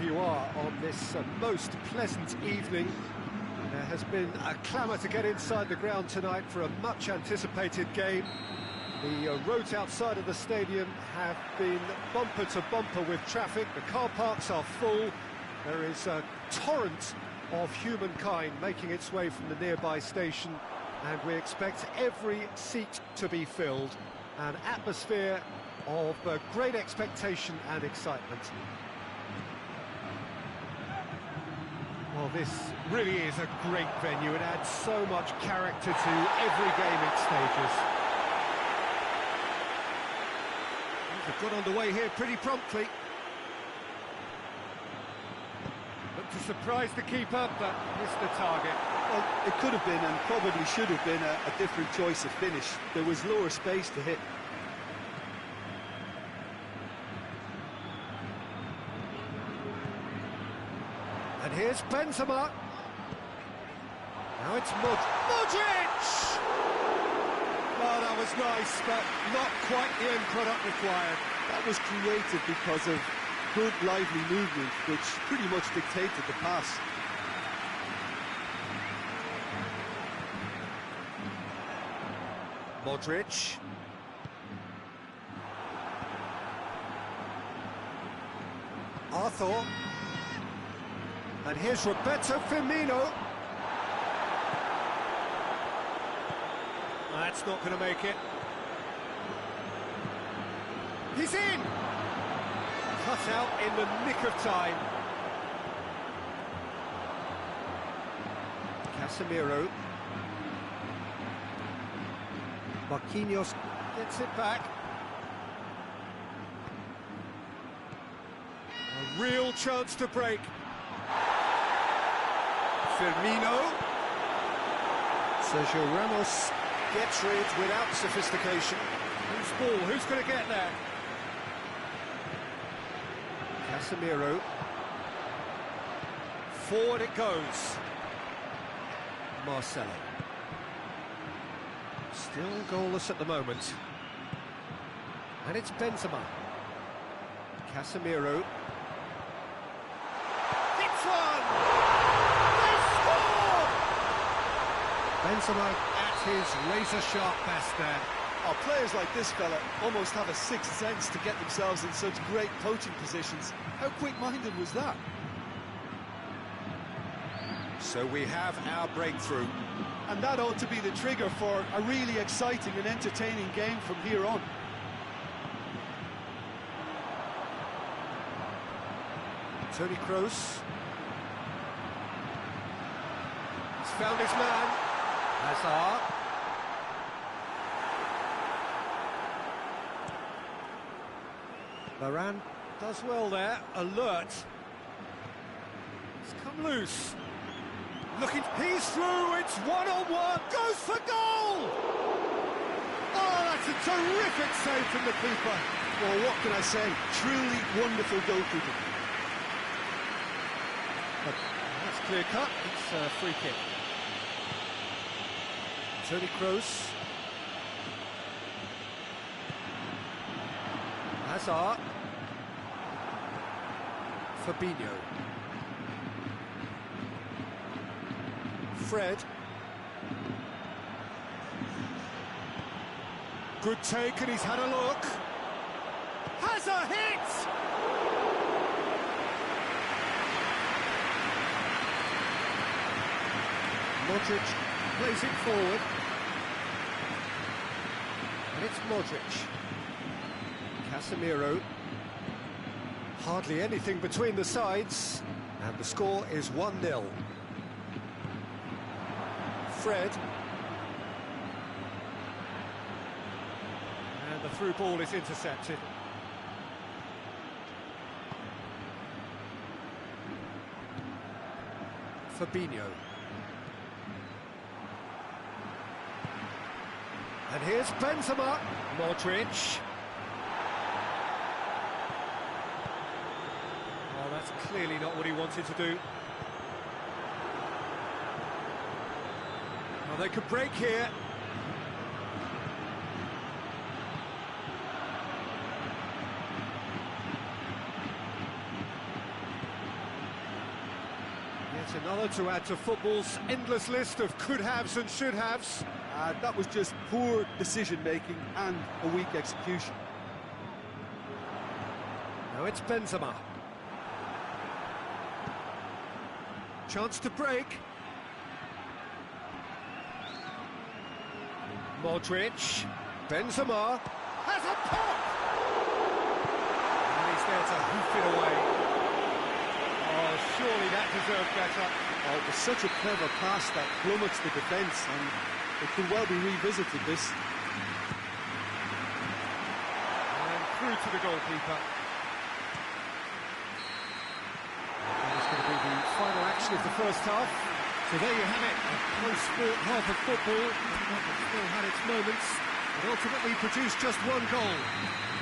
wherever you are on this most pleasant evening. There has been a clamour to get inside the ground tonight for a much-anticipated game. The roads outside of the stadium have been bumper to bumper with traffic. The car parks are full. There is a torrent of humankind making its way from the nearby station, and we expect every seat to be filled. An atmosphere of great expectation and excitement. Well, this really is a great venue. It adds so much character to every game it stages. They've got underway here pretty promptly. Looked to surprise the keeper, but missed the target. Well, it could have been, and probably should have been, a different choice of finish. There was lower space to hit. And here's Benzema. Now it's Modric! Oh, that was nice, but not quite the end product required. That was created because of good, lively movement, which pretty much dictated the pass. Modric. Arthur. And here's Roberto Firmino. That's not going to make it. He's in! Cut out in the nick of time. Casemiro. Marquinhos gets it back. A real chance to break. Firmino. Sergio Ramos gets rid without sophistication. Who's ball? Who's going to get there? Casemiro. Forward it goes. Marcelo. Still goalless at the moment. And it's Benzema. Casemiro. Hits one! They score! Benzema at his razor-sharp best there. Oh, players like this fella almost have a sixth sense to get themselves in such great poaching positions. How quick-minded was that? So we have our breakthrough. And that ought to be the trigger for a really exciting and entertaining game from here on. Toni Kroos. He's found his man. Hazard. Varane does well there, alert. It's come loose. Looking, he's through, it's one-on-one, goes for goal! Oh, that's a terrific save from the keeper. Well, what can I say? Truly wonderful goalkeeping. That's clear cut, it's a free kick. Toni Kroos. Hazard. Fabinho. Fred. Good take, and he's had a look. Has a hit! Modric plays it forward. And it's Modric. Casemiro. Hardly anything between the sides. And the score is 1-0. Fred. And the through ball is intercepted. Fabinho. And here's Benzema. Modric. Oh, that's clearly not what he wanted to do. Well, they could break here. Another to add to football's endless list of could-haves and should-haves. That was just poor decision-making and a weak execution. Now it's Benzema. Chance to break. Modric. Benzema has a pop! And he's there to hoof it away. Oh, surely that deserved better. Oh, it was such a clever pass that flummoxed the defence, and it could well be revisited, this. And through to the goalkeeper. That's going to be the final action of the first half. So there you have it, a close-fought half of football, that still had its moments, and ultimately produced just one goal.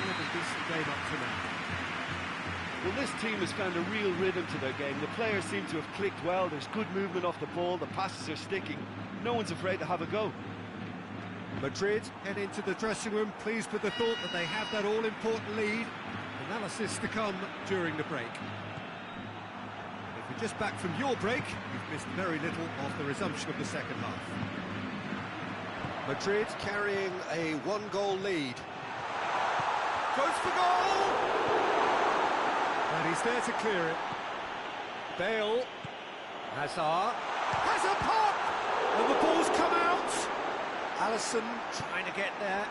Another decent game up to now. Well, this team has found a real rhythm to their game. The players seem to have clicked well, there's good movement off the ball, the passes are sticking. No one's afraid to have a go. Madrid head into the dressing room, pleased with the thought that they have that all-important lead. Analysis to come during the break. If you're just back from your break, you've missed very little of the resumption of the second half. Madrid carrying a one-goal lead. Goes for goal! And he's there to clear it. Bale. Hazard. Has a pop! And the ball's come out! Alisson trying to get there.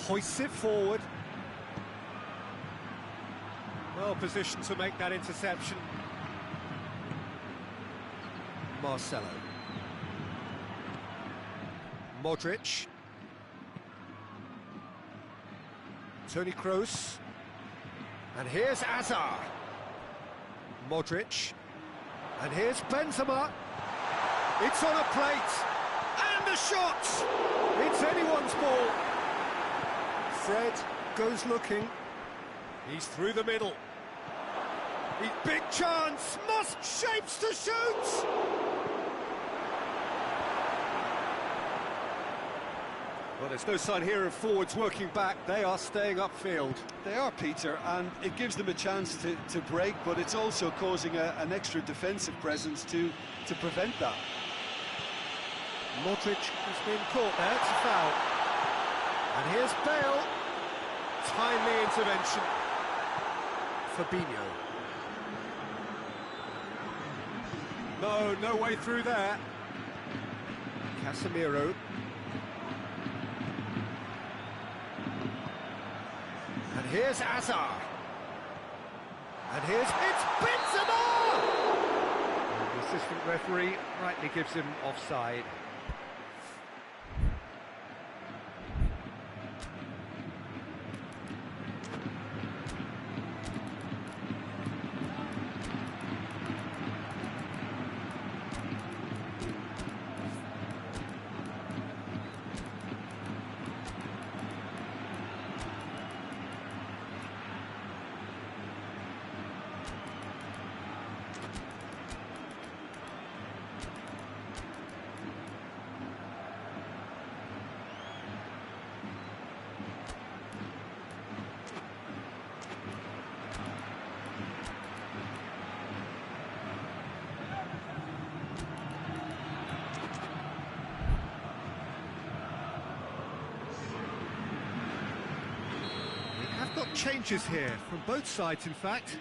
Hoists it forward. Well positioned to make that interception. Marcelo. Modric. Toni Kroos. And here's Hazard. Modric. And here's Benzema. It's on a plate. And the shot! It's anyone's ball. Fred goes looking. He's through the middle. He's big chance. Must shapes to shoot! Well, there's no sign here of forwards working back. They are staying upfield. They are, Peter, and it gives them a chance to break, but it's also causing an extra defensive presence to prevent that. Modric has been caught there, it's a foul. And here's Bale. Timely intervention. Fabinho. No way through there. Casemiro. And here's Hazard. And it's Benzema! And the assistant referee rightly gives him offside. Got changes here from both sides, in fact.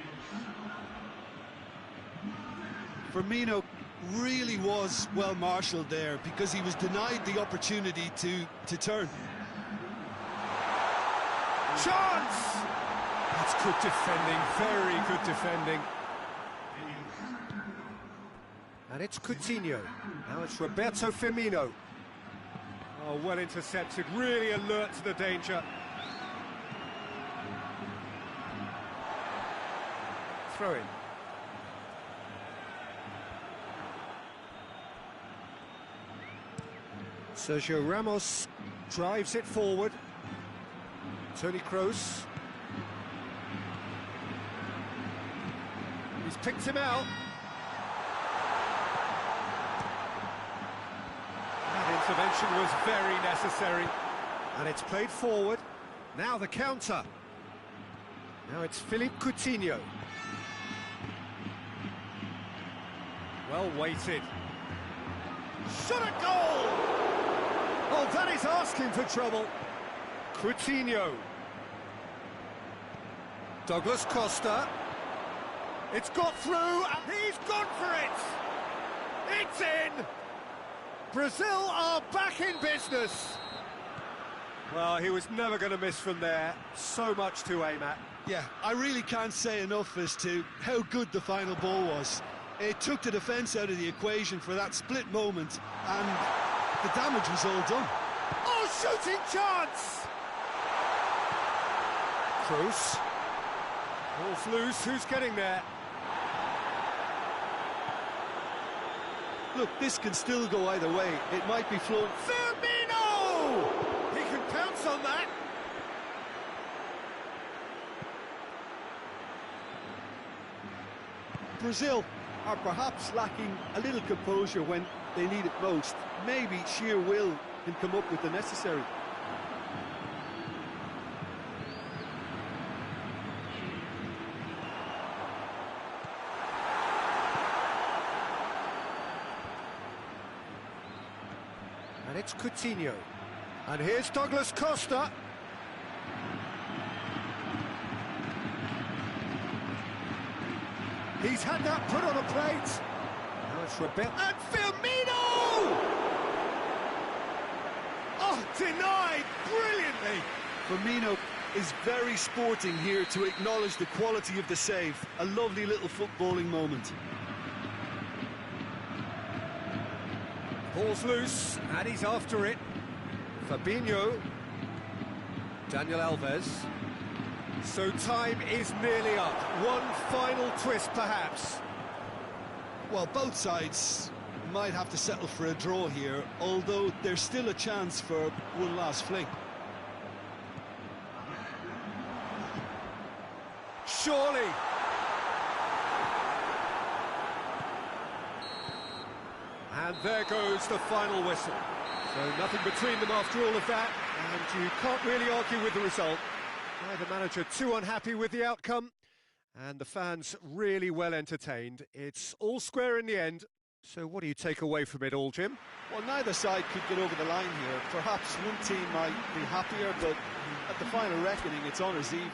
Firmino really was well marshalled there because he was denied the opportunity to turn. Chance! That's good defending, very good defending. And it's Coutinho. Now it's Roberto Firmino. Oh, well intercepted, really alert to the danger. Throw in. Sergio Ramos drives it forward. Toni Kroos. He's picked him out. That intervention was very necessary. And it's played forward. Now the counter. Now it's Philippe Coutinho. Well weighted. Shot a goal! Oh, that is asking for trouble. Coutinho. Douglas Costa. It's got through, and he's gone for it! It's in! Brazil are back in business! Well, he was never going to miss from there. So much to aim at. Yeah, I really can't say enough as to how good the final ball was. It took the defence out of the equation for that split moment, and the damage was all done. Oh, shooting chance! Kroos. Ball's loose, who's getting there? Look, this can still go either way. It might be flowing. Firmino! He can pounce on that. Brazil are perhaps lacking a little composure when they need it most. Maybe sheer will can come up with the necessary. And it's Coutinho. And here's Douglas Costa. He's had that put on a plate. Now it's Rebel. And Firmino! Oh, denied brilliantly. Firmino is very sporting here to acknowledge the quality of the save. A lovely little footballing moment. Ball's loose, and he's after it. Fabinho. Daniel Alves. So time is nearly up. One final twist, perhaps. Well, both sides might have to settle for a draw here, although there's still a chance for one last fling. Surely. And there goes the final whistle. So nothing between them after all of that, and you can't really argue with the result. Neither manager too unhappy with the outcome, and the fans really well entertained. It's all square in the end. So what do you take away from it all, Jim? Well, neither side could get over the line here. Perhaps one team might be happier, but at the final reckoning, it's honours even.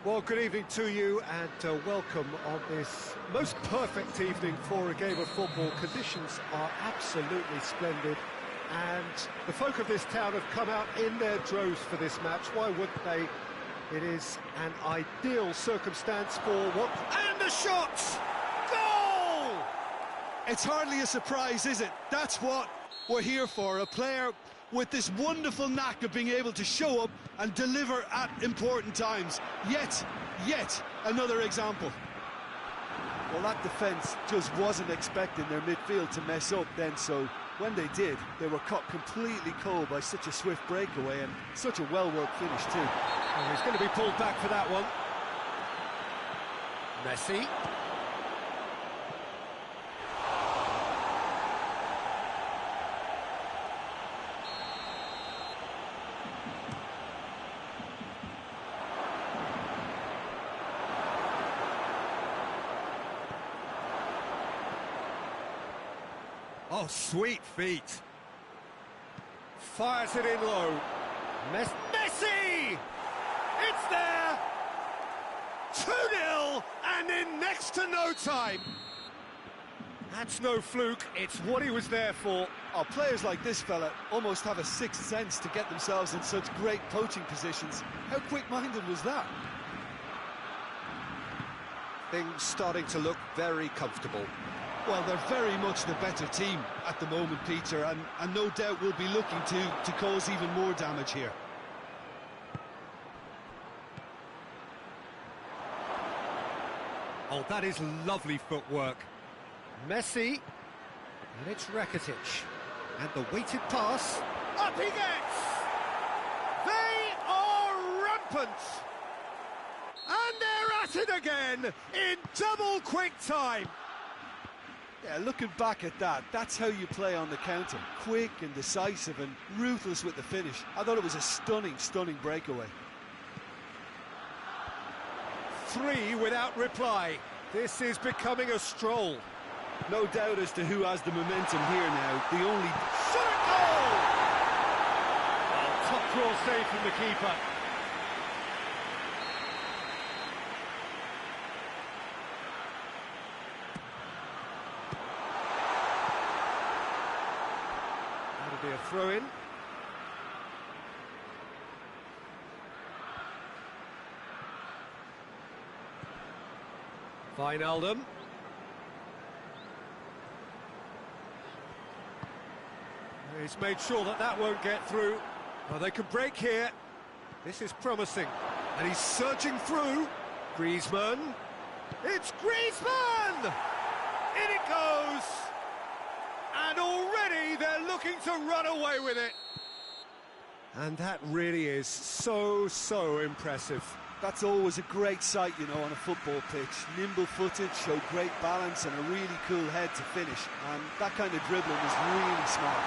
Well, good evening to you, and welcome on this most perfect evening for a game of football. Conditions are absolutely splendid, and the folk of this town have come out in their droves for this match. Why wouldn't they? It is an ideal circumstance for what... And the shot! Goal! It's hardly a surprise, is it? That's what we're here for, a player with this wonderful knack of being able to show up and deliver at important times. Yet another example. Well, that defence just wasn't expecting their midfield to mess up then, so when they did, they were caught completely cold by such a swift breakaway and such a well-worked finish too. And he's going to be pulled back for that one. Messi. Oh, sweet feet. Fires it in low. Messi! It's there! 2-0, and in next to no time. That's no fluke, it's what he was there for. Oh, players like this fella almost have a sixth sense to get themselves in such great poaching positions. How quick-minded was that? Things starting to look very comfortable. Well, they're very much the better team at the moment, Peter, and no doubt will be looking to cause even more damage here. Oh, that is lovely footwork. Messi, and it's Rakitic. And the weighted pass, up he gets! They are rampant! And they're at it again, in double quick time! Yeah, looking back at that, that's how you play on the counter. Quick and decisive and ruthless with the finish. I thought it was a stunning, stunning breakaway. 3 without reply. This is becoming a stroll. No doubt as to who has the momentum here now. The only... Shot at goal! Oh, top draw save from the keeper. That'll be a throw-in. Wijnaldum. He's made sure that that won't get through. Well, they could break here. This is promising. And he's surging through. Griezmann. It's Griezmann! In it goes! And already they're looking to run away with it. And that really is so impressive. That's always a great sight, you know, on a football pitch. Nimble-footed, showed great balance and a really cool head to finish. And that kind of dribbling is really smart.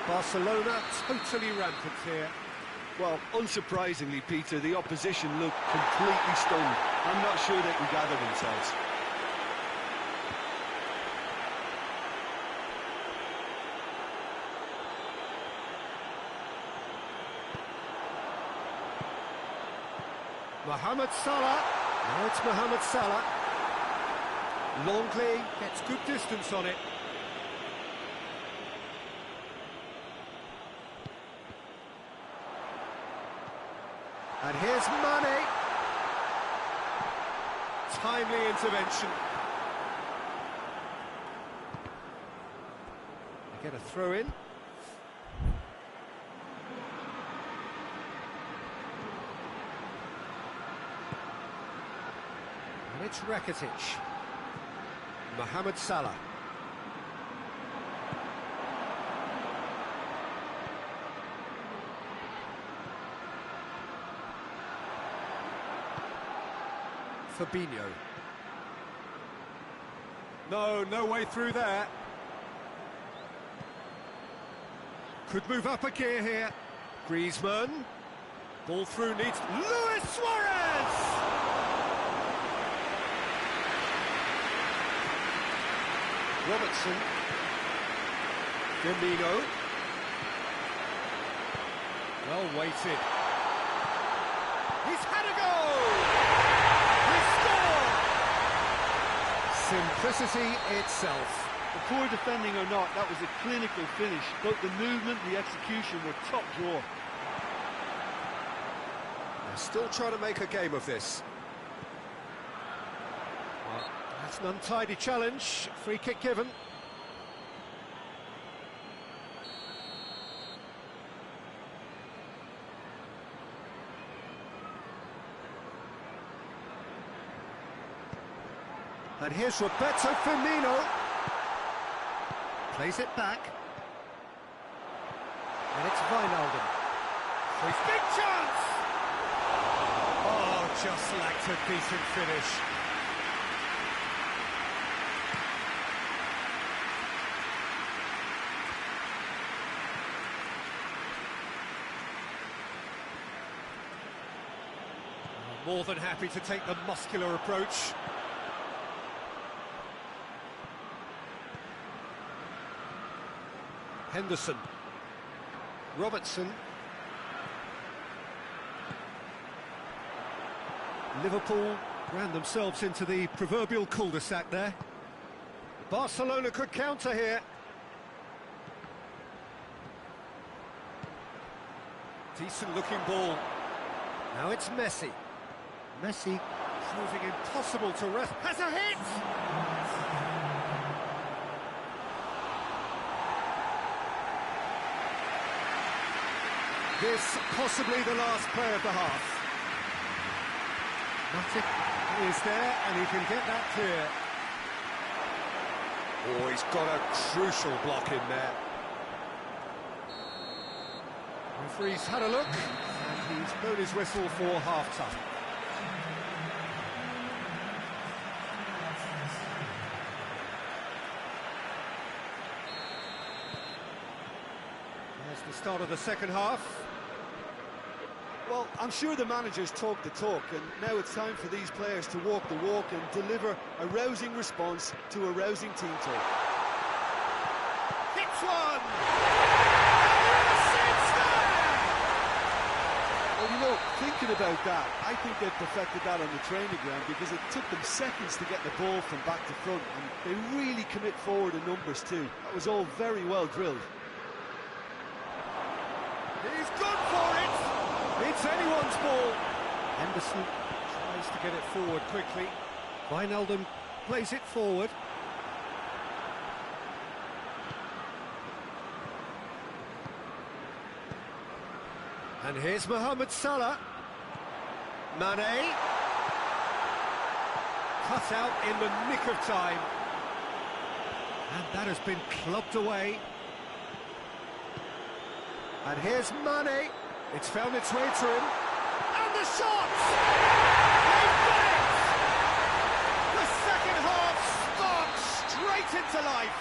Barcelona totally rampant here. Well, unsurprisingly, Peter, the opposition look completely stunned. I'm not sure they can gather themselves. Mohamed Salah. Now it's Mohamed Salah. Longley gets good distance on it. And here's Mane. Timely intervention. They get a throw in. And it's Rakitic. Mohamed Salah. Fabinho. No way through there. Could move up a gear here. Griezmann. Ball through needs... Luis Suarez! Robertson. Firmino. Well weighted. He's had a goal! Simplicity itself. The poor defending or not, that was a clinical finish. Both the movement and the execution were top draw. They're still trying to make a game of this. Well, that's an untidy challenge. Free kick given. And here's Roberto Firmino. Plays it back. And it's Wijnaldum. Big chance! Oh, just lacked a decent finish. More than happy to take the muscular approach. Henderson. Robertson. Liverpool ran themselves into the proverbial cul-de-sac there. Barcelona could counter here. Decent looking ball. Now it's Messi. Messi proving impossible to rest. Has a hit! This possibly the last play of the half. Matic is there and he can get that clear. Oh, he's got a crucial block in there. Referee's had a look and he's blown his whistle for half-time. There's the start of the second half. Well, I'm sure the managers talk the talk, and now it's time for these players to walk the walk and deliver a rousing response to a rousing team talk. Hits one! Well, you know, thinking about that, I think they've perfected that on the training ground because it took them seconds to get the ball from back to front, and they really commit forward in numbers too. That was all very well drilled. He's gone for it! It's anyone's ball. Henderson tries to get it forward quickly. Wijnaldum plays it forward. And here's Mohamed Salah. Mane. Cut out in the nick of time. And that has been clubbed away. And here's Mane. It's found its way to him. And the shot! They've got it! The second half sparks straight into life.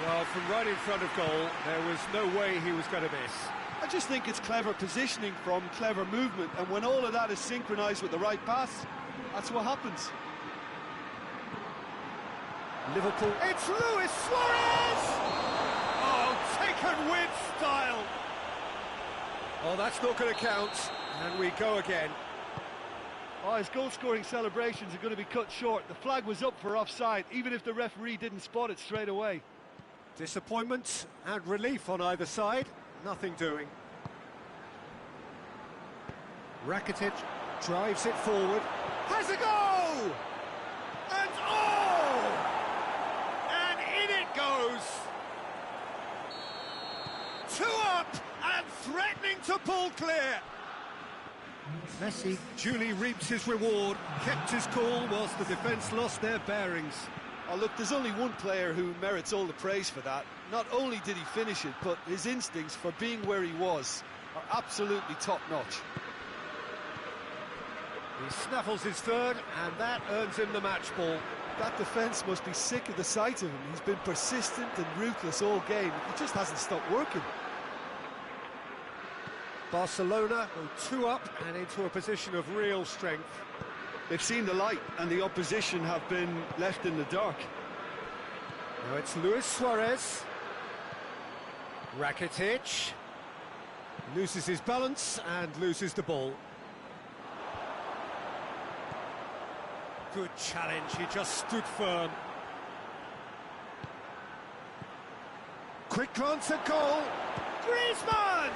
Well, from right in front of goal, there was no way he was going to miss. I just think it's clever positioning from clever movement, and when all of that is synchronised with the right pass, that's what happens. Liverpool. It's Luis Suarez! Oh, taken with style. Oh, that's not going to count, and we go again. Oh, his goal-scoring celebrations are going to be cut short. The flag was up for offside, even if the referee didn't spot it straight away. Disappointment and relief on either side. Nothing doing. Rakitic drives it forward. Has a go! And oh! And in it goes! 2 up and threatening to pull clear. Messi duly reaps his reward, kept his cool whilst the defence lost their bearings. Oh, look, there's only one player who merits all the praise for that. Not only did he finish it, but his instincts for being where he was are absolutely top-notch. He snaffles his third, and that earns him the match ball. That defence must be sick of the sight of him. He's been persistent and ruthless all game. He just hasn't stopped working. Barcelona go 2 up and into a position of real strength. They've seen the light, and the opposition have been left in the dark. Now it's Luis Suarez. Rakitic loses his balance and loses the ball. Good challenge, he just stood firm. Quick glance at goal. Griezmann!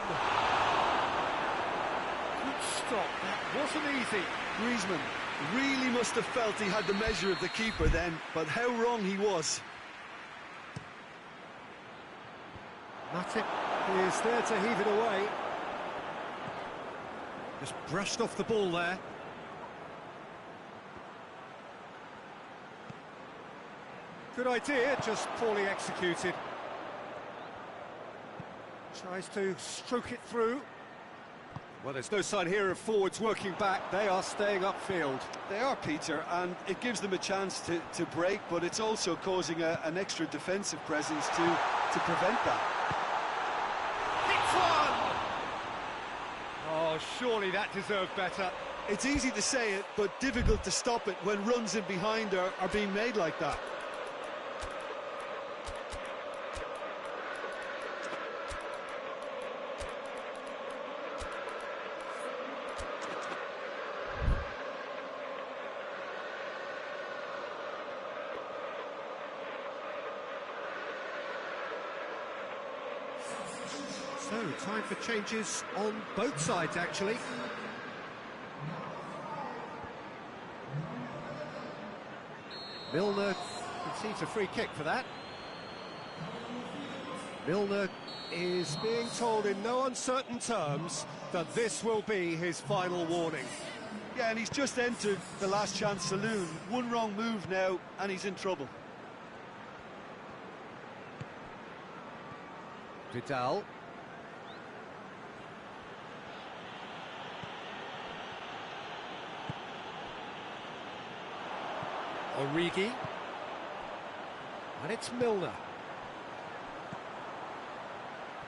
Good stop, that wasn't easy. Griezmann really must have felt he had the measure of the keeper then, but how wrong he was. Matic is there to heave it away. Just brushed off the ball there. Good idea, just poorly executed. Tries to stroke it through. Well, there's no sign here of forwards working back. They are staying upfield. They are, Peter, and it gives them a chance to break, but it's also causing an extra defensive presence to prevent that. Hits one! Oh, surely that deserved better. It's easy to say it, but difficult to stop it when runs in behind are being made like that. So, time for changes on both sides, actually. Milner concedes a free kick for that. Milner is being told in no uncertain terms that this will be his final warning. Yeah, and he's just entered the last chance saloon. One wrong move now, and he's in trouble. Vidal. Origi. And it's Milner.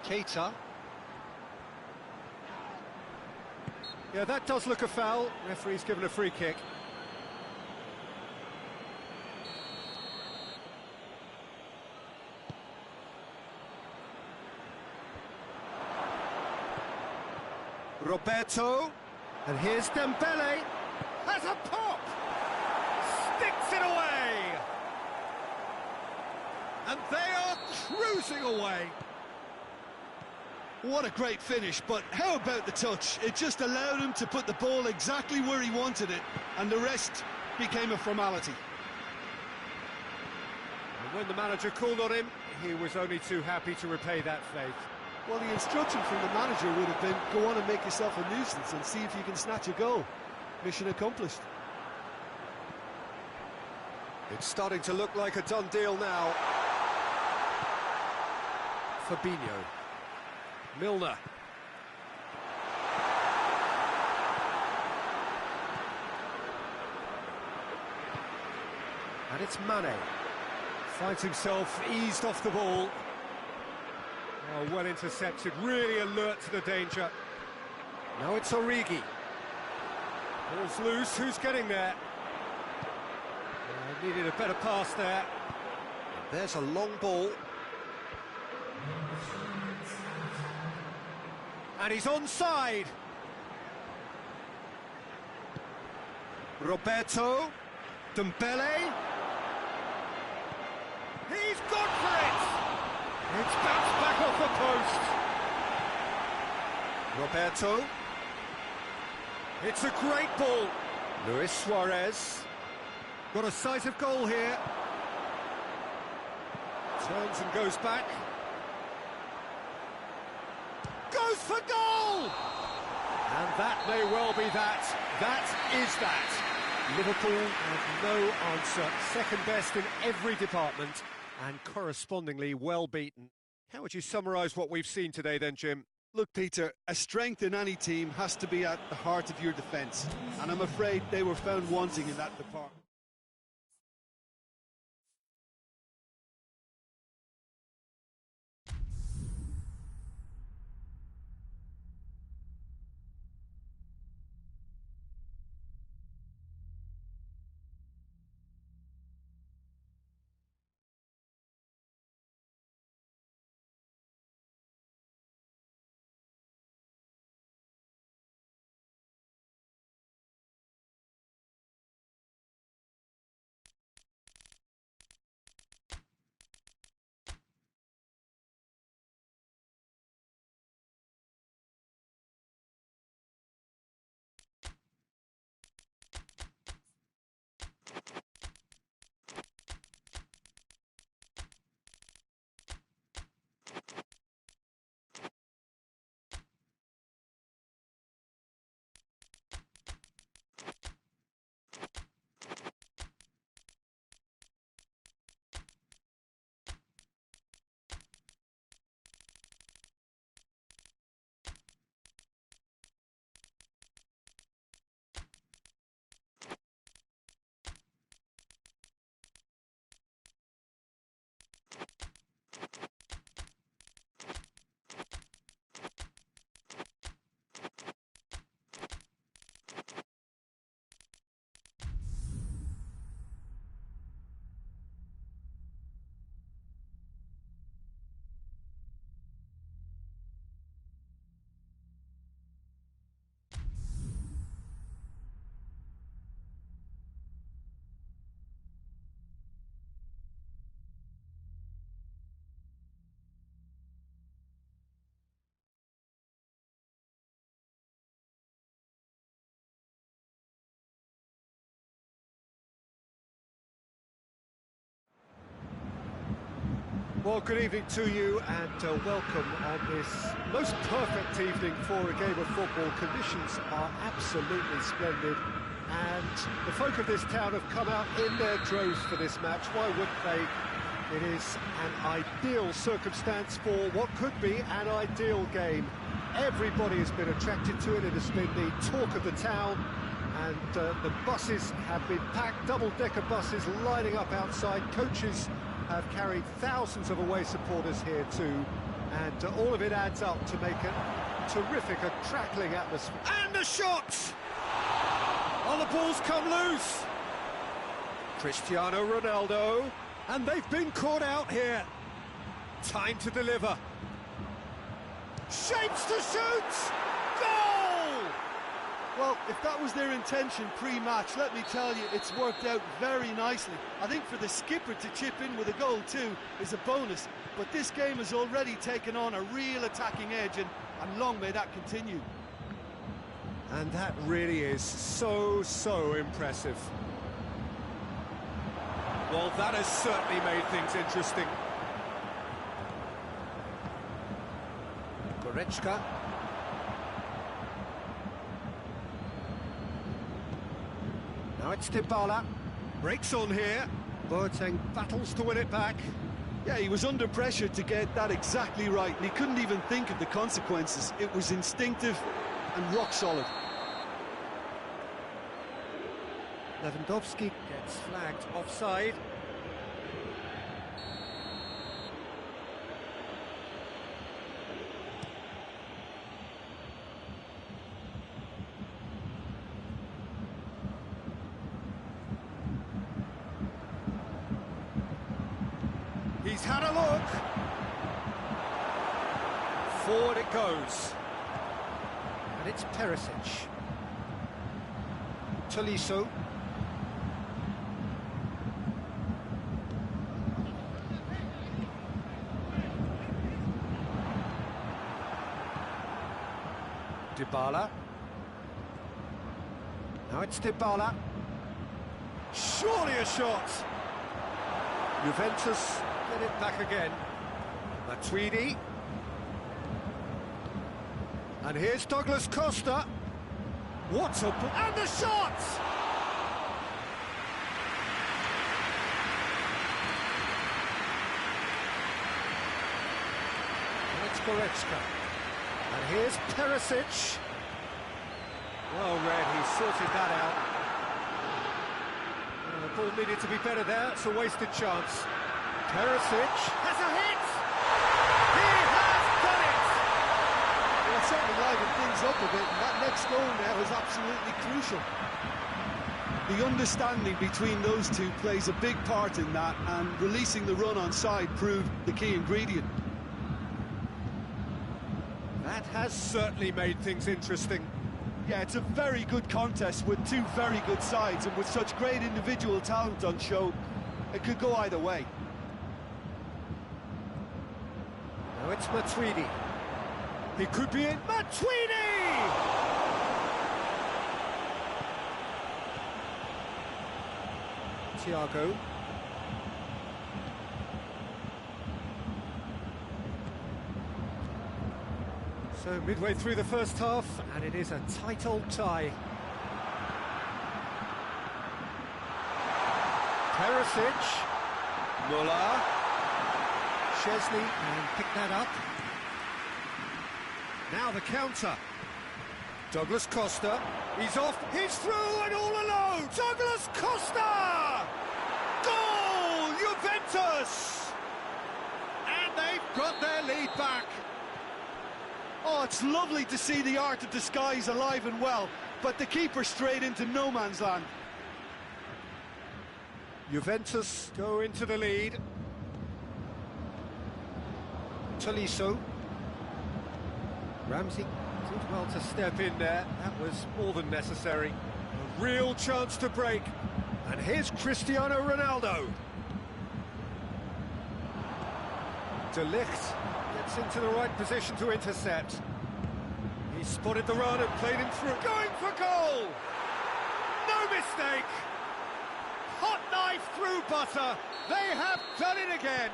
Keita. Yeah, that does look a foul. Referee's given a free kick. Roberto. And here's Dembele. Has a pop! Sticks it away! And they are cruising away. What a great finish, but how about the touch? It just allowed him to put the ball exactly where he wanted it, and the rest became a formality. And when the manager called on him, he was only too happy to repay that faith. Well, the instruction from the manager would have been, go on and make yourself a nuisance and see if you can snatch a goal. Mission accomplished. It's starting to look like a done deal now. Fabinho. Milner. And it's Mane. Finds himself eased off the ball. Oh, well intercepted, really alert to the danger. Now it's Origi. Ball's loose, who's getting there? Needed a better pass there. There's a long ball. And he's onside. Roberto. Dembele. He's gone for it! It's bounced back off the post. Roberto. It's a great ball. Luis Suarez. Got a sight of goal here. Turns and goes back. Goes for goal! And that may well be that. That is that. Liverpool have no answer. Second best in every department and correspondingly well beaten. How would you summarise what we've seen today then, Jim? Look, Peter, a strength in any team has to be at the heart of your defence. And I'm afraid they were found wanting in that department. Well, good evening to you and welcome on this most perfect evening for a game of football. Conditions are absolutely splendid and the folk of this town have come out in their droves for this match. Why wouldn't they? It is an ideal circumstance for what could be an ideal game. Everybody has been attracted to it. It has been the talk of the town, and the buses have been packed, double-decker buses lining up outside. Coaches have carried thousands of away supporters here too, and all of it adds up to make a terrific, a crackling atmosphere. And a shot! Oh, the ball's come loose! Cristiano Ronaldo, and they've been caught out here. Time to deliver. Shapes to shoot! Goal! Well, if that was their intention pre-match, let me tell you, it's worked out very nicely. I think for the skipper to chip in with a goal too is a bonus, but this game has already taken on a real attacking edge, and long may that continue. And that really is so impressive. Well, that has certainly made things interesting. Goretzka. Now it's Dybala. Breaks on here. Boateng battles to win it back. Yeah, he was under pressure to get that exactly right, and he couldn't even think of the consequences. It was instinctive and rock solid. Lewandowski gets flagged offside. He's had a look. Forward it goes. And it's Perisic. Tolisso. Dybala. Now it's Dybala. Surely a shot. Juventus get it back again. Matuidi. And here's Douglas Costa. What a... And the shot! And it's Goretzka. And here's Perisic. Well read, he sorted that out. The ball needed to be better there, it's a wasted chance. Perisic has a hit! He has done it! Well, it's certainly livened things up a bit, and that next goal now is absolutely crucial. The understanding between those two plays a big part in that, and releasing the run on side proved the key ingredient. That has certainly made things interesting. Yeah, it's a very good contest with two very good sides, and with such great individual talent on show, it could go either way. Now it's Matuidi. He could be in. Matuidi! Thiago. So midway through the first half, and it is a tight old tie. Perisic, Muller, Szczesny can pick that up. Now the counter. Douglas Costa, he's off, he's through and all alone! Douglas Costa! Goal! Juventus! And they've got their lead back. Oh, it's lovely to see the art of disguise alive and well, but the keeper straight into no man's land. Juventus go into the lead. Tolisso. Ramsey did well to step in there. That was more than necessary. A real chance to break. And here's Cristiano Ronaldo. De Ligt gets into the right position to intercept. He spotted the run and played him through. Going for goal! No mistake! Hot knife through butter. They have done it again.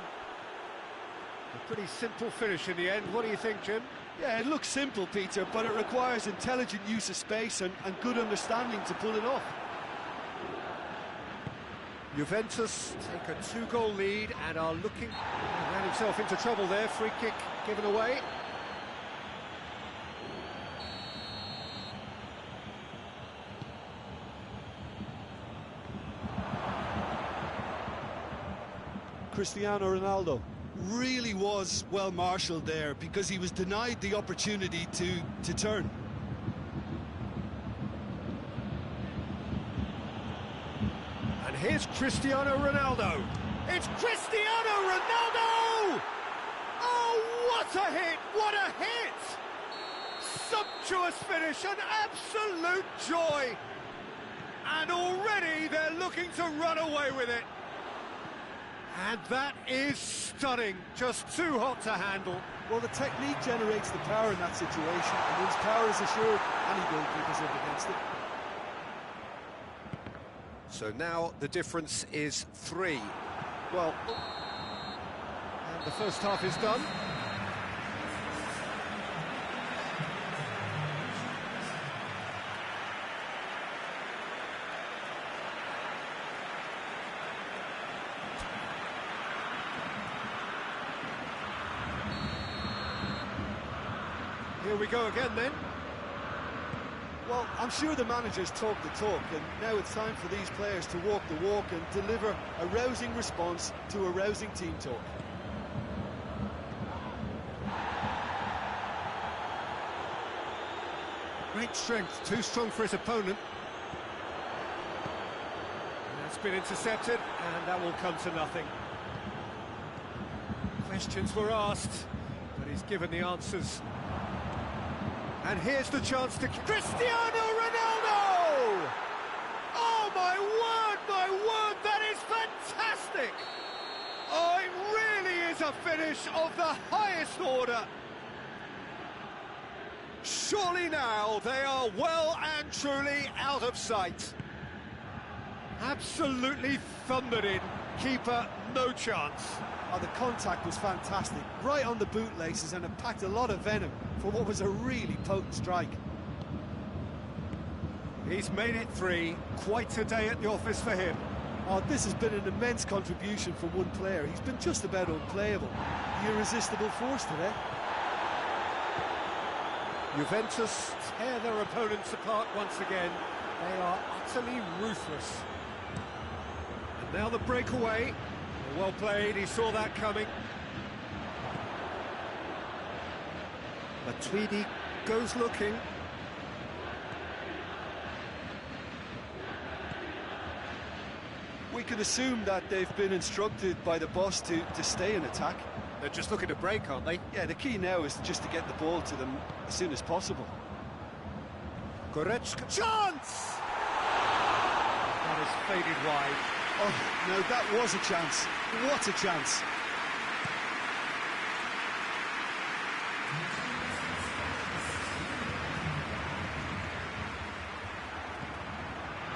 A pretty simple finish in the end. What do you think, Jim? Yeah, it looks simple, Peter, but it requires intelligent use of space and good understanding to pull it off. Juventus take a 2-goal lead and are looking... Ran himself into trouble there, free kick given away. Cristiano Ronaldo really was well marshalled there because he was denied the opportunity to turn. And here's Cristiano Ronaldo. It's Cristiano Ronaldo! Oh, what a hit! What a hit! Sumptuous finish, an absolute joy! And already they're looking to run away with it. And that is stunning, just too hot to handle. Well, the technique generates the power in that situation, and once power is assured, any goalkeeper's up against it. So now the difference is 3. Well, and the first half is done. Here we go again then. Well, I'm sure the managers talk the talk, and now it's time for these players to walk the walk and deliver a rousing response to a rousing team talk. Great strength, too strong for his opponent. And that's been intercepted, and that will come to nothing. Questions were asked, but he's given the answers. And here's the chance to... Cristiano Ronaldo! Oh, my word, that is fantastic! Oh, it really is a finish of the highest order. Surely now they are well and truly out of sight. Absolutely thundered in. Keeper, no chance. Oh, the contact was fantastic, right on the bootlaces, and it packed a lot of venom for what was a really potent strike. He's made it 3. Quite a day at the office for him. Oh, this has been an immense contribution from one player. He's been just about unplayable. The irresistible force today. Juventus tear their opponents apart once again. They are utterly ruthless. And now the breakaway. Well played, he saw that coming. Matuidi goes looking. We could assume that they've been instructed by the boss to stay in attack. They're just looking to break, aren't they? Yeah, the key now is just to get the ball to them as soon as possible. Goretzka, chance! That is faded wide. Oh, no, that was a chance. What a chance.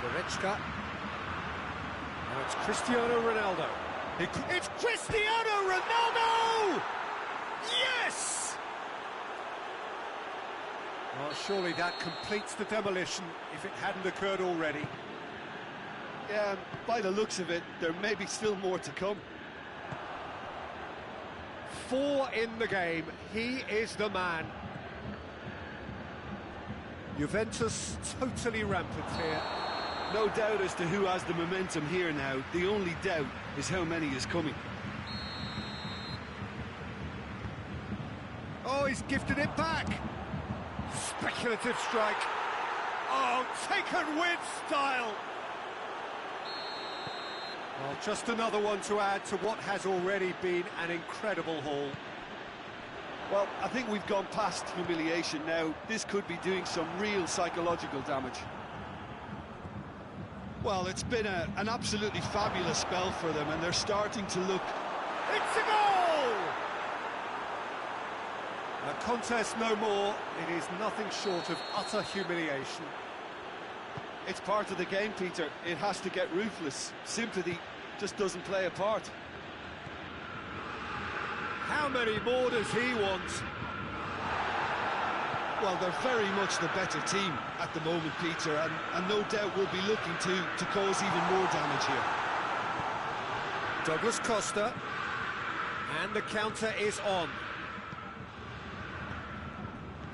Goretzka. Now it's Cristiano Ronaldo. It's Cristiano Ronaldo! Yes! Well, surely that completes the demolition if it hadn't occurred already. Yeah, by the looks of it, there may be still more to come. 4 in the game. He is the man. Juventus totally rampant here. No doubt as to who has the momentum here now. The only doubt is how many is coming. Oh, he's gifted it back. Speculative strike. Oh, taken with style. Well, just another one to add to what has already been an incredible haul. Well, I think we've gone past humiliation now. This could be doing some real psychological damage. Well, it's been an absolutely fabulous spell for them, and they're starting to look... It's a goal! A contest no more. It is nothing short of utter humiliation. It's part of the game, Peter. It has to get ruthless. Sympathy just doesn't play a part. How many more does he want? Well, they're very much the better team at the moment, Peter, and no doubt will be looking to cause even more damage here. Douglas Costa, and the counter is on.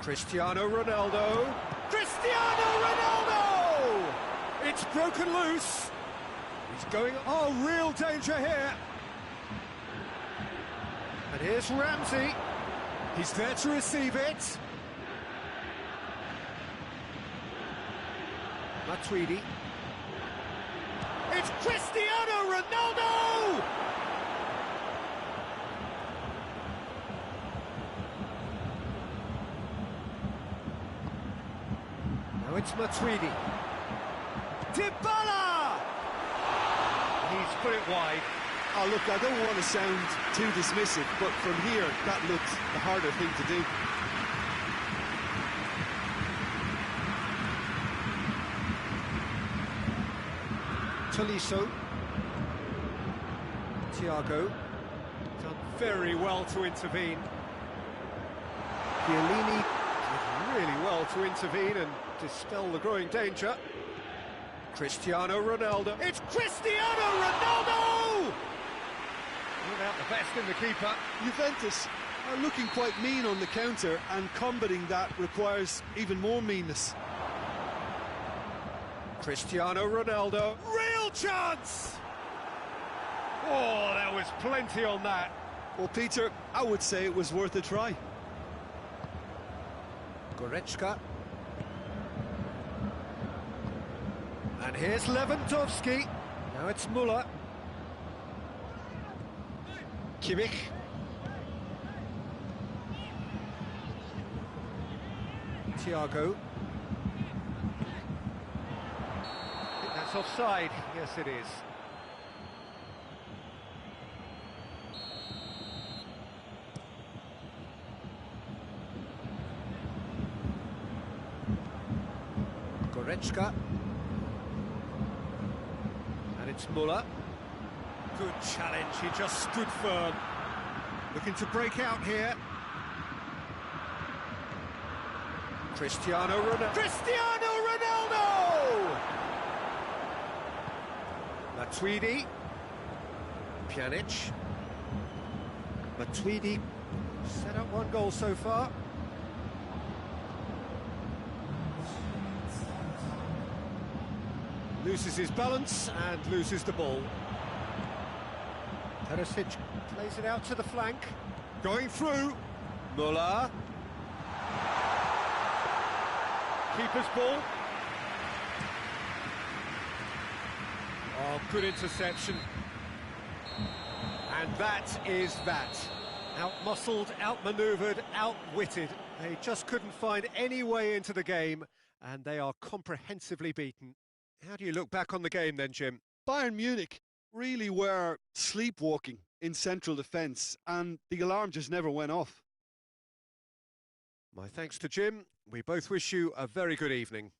Cristiano Ronaldo. Cristiano Ronaldo! It's broken loose. He's going, oh, real danger here. And here's Ramsey. He's there to receive it. Matuidi. It's Cristiano Ronaldo! Now it's Matuidi. Dybala! He's put it wide. Oh, look, I don't want to sound too dismissive, but from here, that looked the harder thing to do. Tolisso. Thiago. Done very well to intervene. Chiellini did really well to intervene and dispel the growing danger. Cristiano Ronaldo. It's Cristiano Ronaldo! Without the best in the keeper. Juventus are looking quite mean on the counter, and combating that requires even more meanness. Cristiano Ronaldo. Real chance! Oh, there was plenty on that. Well, Peter, I would say it was worth a try. Goretzka. And here's Lewandowski. Now it's Müller. Kimmich. Thiago. I think that's offside. Yes, it is. Goretzka. And it's Müller. Good challenge, he just stood firm. Looking to break out here. Cristiano Ronaldo. Cristiano Ronaldo! Matuidi. Pjanic. Matuidi set up one goal so far. Loses his balance and loses the ball. Perisic plays it out to the flank. Going through. Müller. Keeper's ball. Oh, good interception. And that is that. Out-muscled, out-manoeuvred, out-witted. They just couldn't find any way into the game, and they are comprehensively beaten. How do you look back on the game then, Jim? Bayern Munich really were sleepwalking in central defence, and the alarm just never went off. My thanks to Jim. We both wish you a very good evening.